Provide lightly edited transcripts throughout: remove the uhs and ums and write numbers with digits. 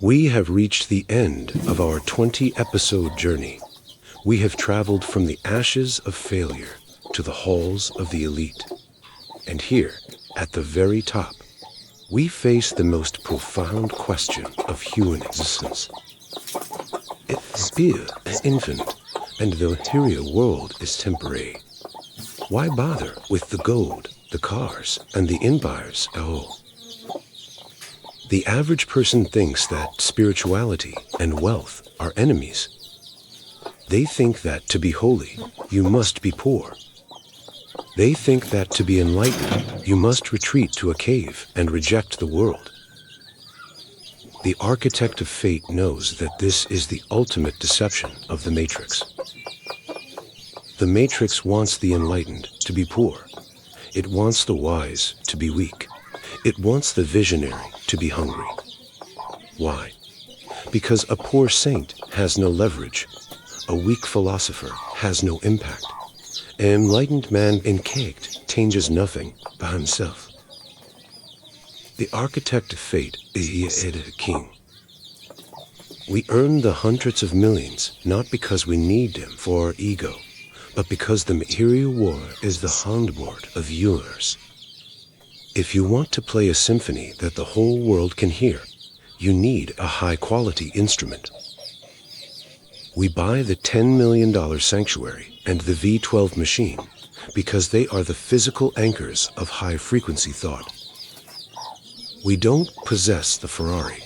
We have reached the end of our 20-episode journey. We have traveled from the ashes of failure to the halls of the elite. And here, at the very top, we face the most profound question of human existence. If spirit is infinite, and the material world is temporary, why bother with the gold, the cars, and the empires at all? The average person thinks that spirituality and wealth are enemies. They think that to be holy, you must be poor. They think that to be enlightened, you must retreat to a cave and reject the world. The architect of fate knows that this is the ultimate deception of the Matrix. The Matrix wants the enlightened to be poor. It wants the wise to be weak. It wants the visionary to be hungry. Why? Because a poor saint has no leverage. A weak philosopher has no impact. An enlightened man encaked changes nothing by himself. The architect of fate is a king. We earn the hundreds of millions not because we need them for our ego, but because the material world is the soundboard of yours. If you want to play a symphony that the whole world can hear, you need a high-quality instrument. We buy the $10 million sanctuary and the V12 machine because they are the physical anchors of high-frequency thought. We don't possess the Ferrari.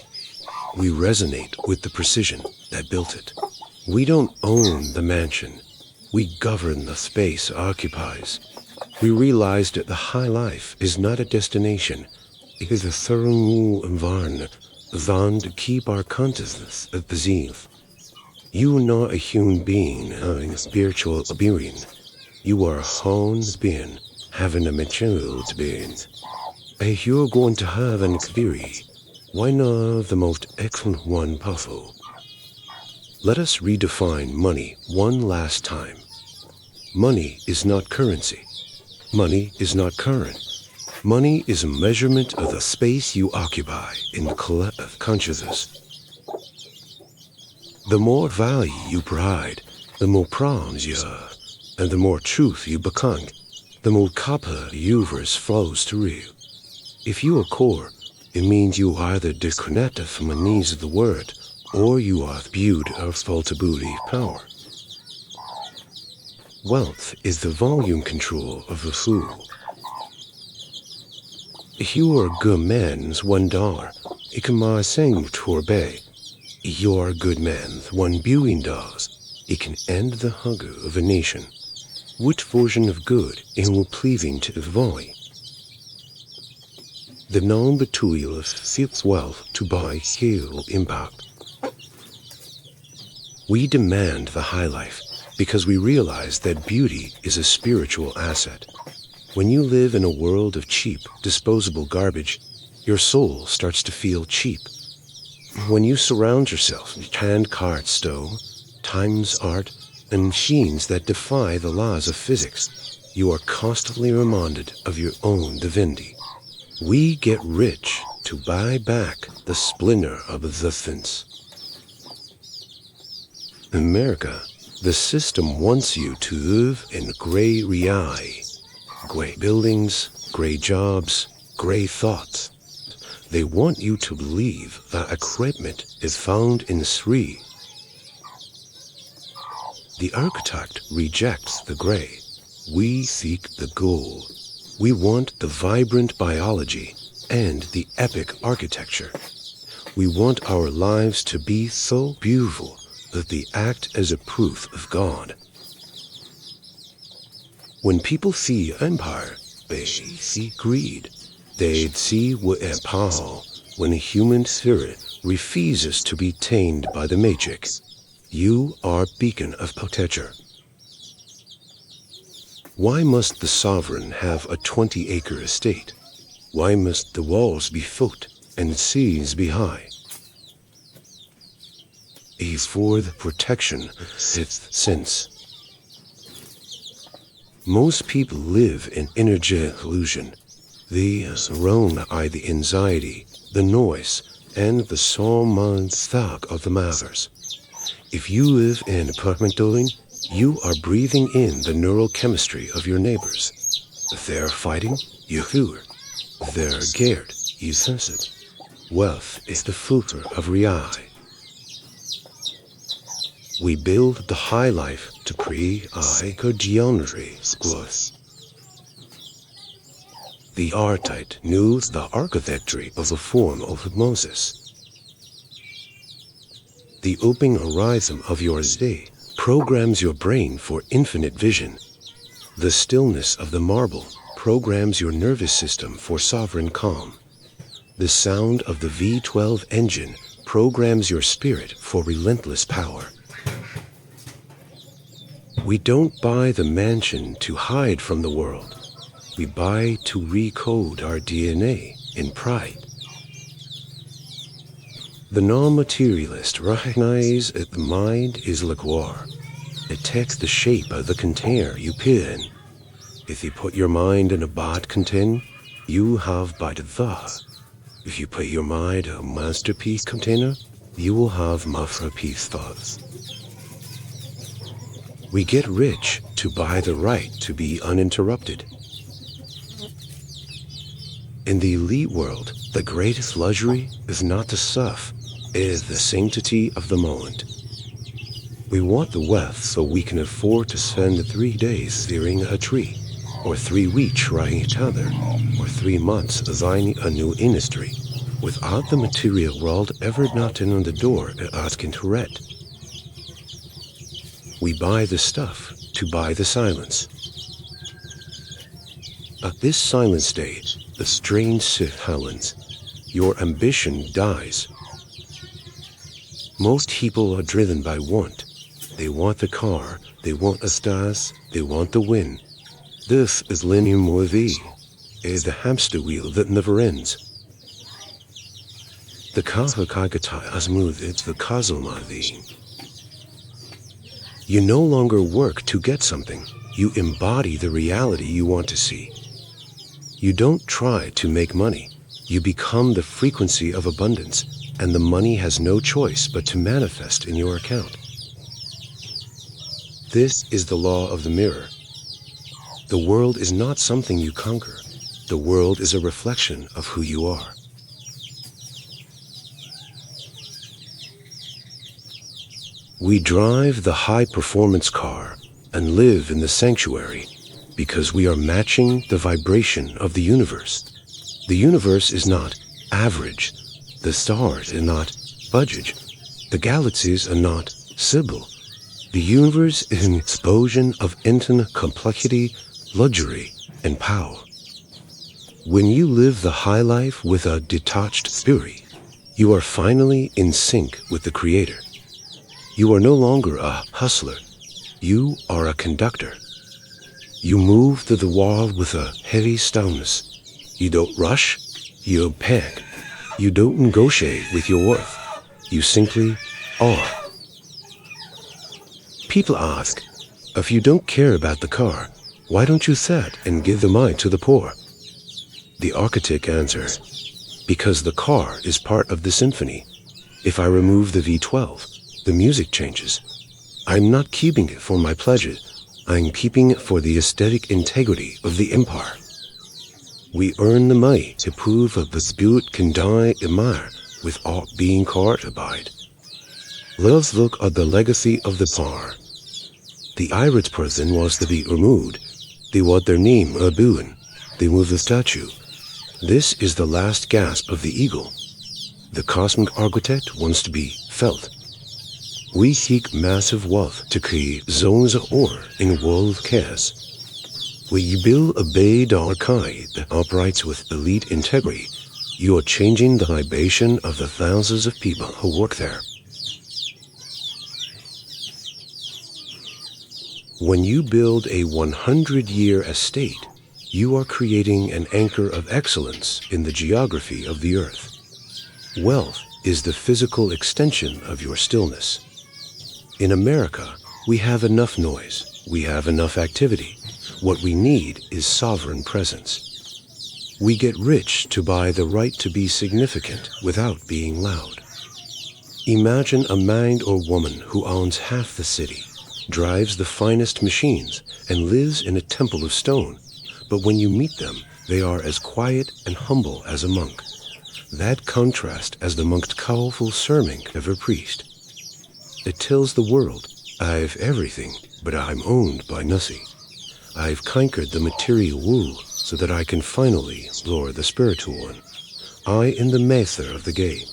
We resonate with the precision that built it. We don't own the mansion. We govern the space it occupies. We realized that the high life is not a destination. It is a thorough environment designed to keep our consciousness at the zenith. You are not a human being having a spiritual being. You are a whole being having a material being. If you're going to have an experience, why not the most excellent one possible? Let us redefine money one last time. Money is not currency. Money is not current. Money is a measurement of the space you occupy in the collective consciousness. The more value you provide, the more prawns you are, and the more truth you become, the more copper the universe flows through you. If you are core, it means you are either disconnected from the needs of the world, or you are imbued of falsibility power. Wealth is the volume control of a fool. If you are a good man's $1, it can buy a Singapore Bay. If you are a good man's $1 billion, it can end the hunger of a nation. Which version of good it will pleasing to the void? The non-material seeks wealth to buy scale impact. We demand the high life because we realize that beauty is a spiritual asset. When you live in a world of cheap, disposable garbage, your soul starts to feel cheap. When you surround yourself with hand-carved stone, times art, and machines that defy the laws of physics, you are constantly reminded of your own divinity. We get rich to buy back the splendor of existence. In America, the system wants you to live in gray reality. Gray buildings, gray jobs, gray thoughts. They want you to believe that equipment is found in Sri. The architect rejects the gray. We seek the gold. We want the vibrant biology and the epic architecture. We want our lives to be so beautiful that they act as a proof of God. When people see empire, they see greed. They see what power when a human spirit refuses to be tamed by the matrix. You are a beacon of potential. Why must the sovereign have a 20-acre estate? Why must the walls be foot and the seas be high? Is for the protection of fifth sense. Most people live in energetic illusion. They surround by the anxiety, the noise, and the soul-mind thought of the matters. If you live in an apartment building, you are breathing in the neural chemistry of your neighbors. They're fighting, you hear. They're scared, you sense it. Wealth is the filter of reality. We build the high life to create a geometry growth. The architect knew the architecture of the form of Moses. The open horizon of your day programs your brain for infinite vision. The stillness of the marble programs your nervous system for sovereign calm. The sound of the V12 engine programs your spirit for relentless power. We don't buy the mansion to hide from the world. We buy to recode our DNA in pride. The non-materialist recognizes that the mind is liqueur. It takes the shape of the container you put in. If you put your mind in a bad container, you have bad thought. If you put your mind in a masterpiece container, you will have masterpiece thoughts. We get rich to buy the right to be uninterrupted. In the elite world, the greatest luxury is not the stuff, it is the sanctity of the moment. We want the wealth so we can afford to spend 3 days steering a tree, or 3 weeks trying each other, or 3 months designing a new industry, without the material world ever knocking on the door and asking to rent. We buy the stuff to buy the silence. At this silent stage, the strange silence, your ambition dies. Most people are driven by want. They want the car, they want the stars, they want the win. This is linear movie. It is the hamster wheel that never ends. The kahakagata has moved into the kazomadi. You no longer work to get something. You embody the reality you want to see. You don't try to make money. You become the frequency of abundance, and the money has no choice but to manifest in your account. This is the law of the mirror. The world is not something you conquer. The world is a reflection of who you are. We drive the high-performance car and live in the sanctuary because we are matching the vibration of the universe. The universe is not average. The stars are not budget. The galaxies are not Sybil. The universe is an explosion of infinite complexity, luxury, and power. When you live the high life with a detached spirit, you are finally in sync with the Creator. You are no longer a hustler. You are a conductor. You move through the wall with a heavy stillness. You don't rush. You don't panic. You don't negotiate with your worth. You simply are. People ask, if you don't care about the car, why don't you sell it and give the money to the poor? The architect answers, because the car is part of the symphony. If I remove the V12, the music changes. I'm not keeping it for my pleasure. I'm keeping it for the aesthetic integrity of the empire. We earn the money to prove that the spirit can die admire without being card-abide. Let us look at the legacy of the power. The Irish person wants to be removed. They want their name Abuin. They move the statue. This is the last gasp of the eagle. The cosmic architect wants to be felt. We seek massive wealth to create zones of order in world chaos. When you build a Bay d'Arcaille that operates with elite integrity, you are changing the vibration of the thousands of people who work there. When you build a 100-year estate, you are creating an anchor of excellence in the geography of the earth. Wealth is the physical extension of your stillness. In America, we have enough noise. We have enough activity. What we need is sovereign presence. We get rich to buy the right to be significant without being loud. Imagine a man or woman who owns half the city, drives the finest machines, and lives in a temple of stone. But when you meet them, they are as quiet and humble as a monk. That contrast as the monk's powerful sermon ever preached. It tells the world, I've everything, but I'm owned by nothing. I've conquered the material world so that I can finally lure the spiritual one. I am the master of the game.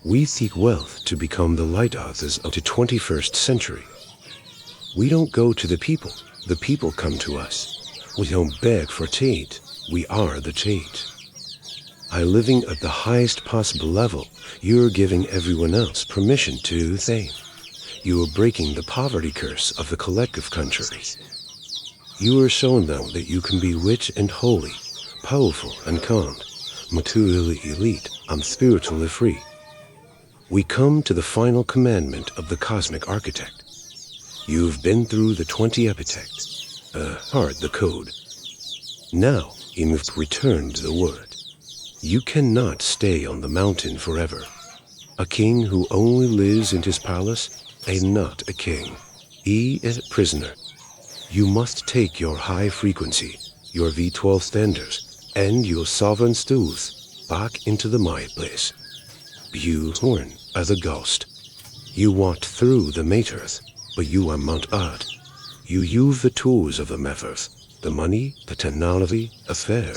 We seek wealth to become the lighthouses of the 21st century. We don't go to the people come to us. We don't beg for tate, we are the tate. By living at the highest possible level, you're giving everyone else permission to think. You are breaking the poverty curse of the collective country. You are showing them that you can be rich and holy, powerful and kind, materially elite and spiritually free. We come to the final commandment of the cosmic architect. You've been through the 20 epithets, hard the code. Now you must return to the word. You cannot stay on the mountain forever. A king who only lives in his palace is not a king. He is a prisoner. You must take your high frequency, your V12 standards, and your sovereign stools back into the my place. You horn as a ghost. You walked through the matrix, but you are Mount Art. You use the tools of the methods, the money, the technology, affair,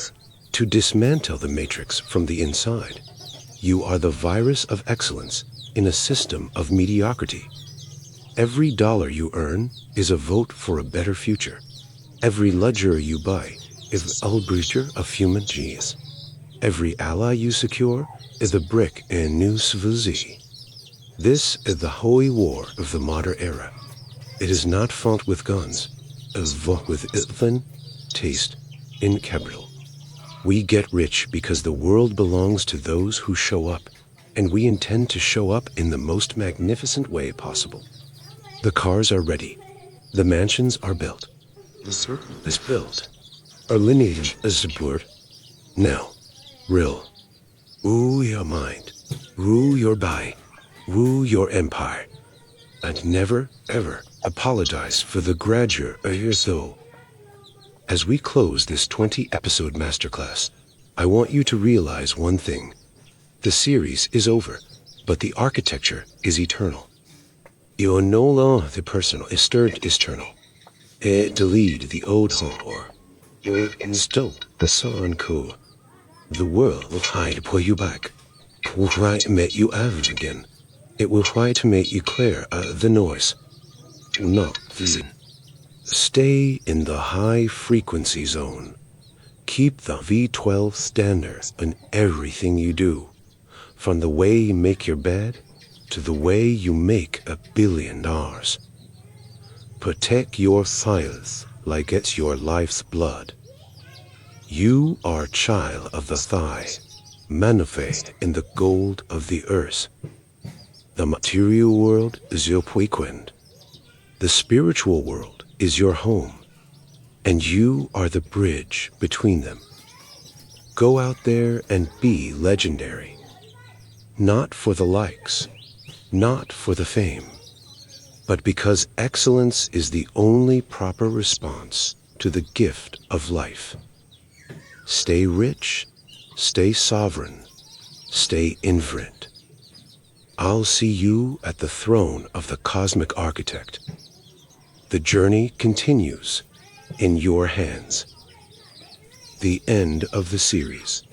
to dismantle the matrix from the inside. You are the virus of excellence in a system of mediocrity. Every dollar you earn is a vote for a better future. Every luxury you buy is an breacher of human genius. Every ally you secure is a brick in new civilization. This is the holy war of the modern era. It is not fought with guns, it is fought with ilfin, taste, in capital. We get rich because the world belongs to those who show up, and we intend to show up in the most magnificent way possible. The cars are ready. The mansions are built. The circle is built. Our lineage is secured. Now, real. Woo your mind. Woo your body. Woo your empire. And never, ever apologize for the grandeur of your soul. As we close this 20-episode masterclass, I want you to realize one thing. The series is over, but the architecture is eternal. You are no longer the personal, is eternal. To lead the old horror. You instill the sun core. The world will try to pull you back. It will try to make you average again. It will try to make you clear the noise. Not listen. Stay in the high frequency zone. Keep the V12 standard in everything you do. From the way you make your bed to the way you make $1 billion. Protect your files like it's your life's blood. You are child of the thigh, manifest in the gold of the earth. The material world is your playground. The spiritual world is your home, and you are the bridge between them. Go out there and be legendary. Not for the likes, not for the fame, but because excellence is the only proper response to the gift of life. Stay rich, stay sovereign, stay infinite. I'll see you at the throne of the cosmic architect. The journey continues in your hands. The end of the series.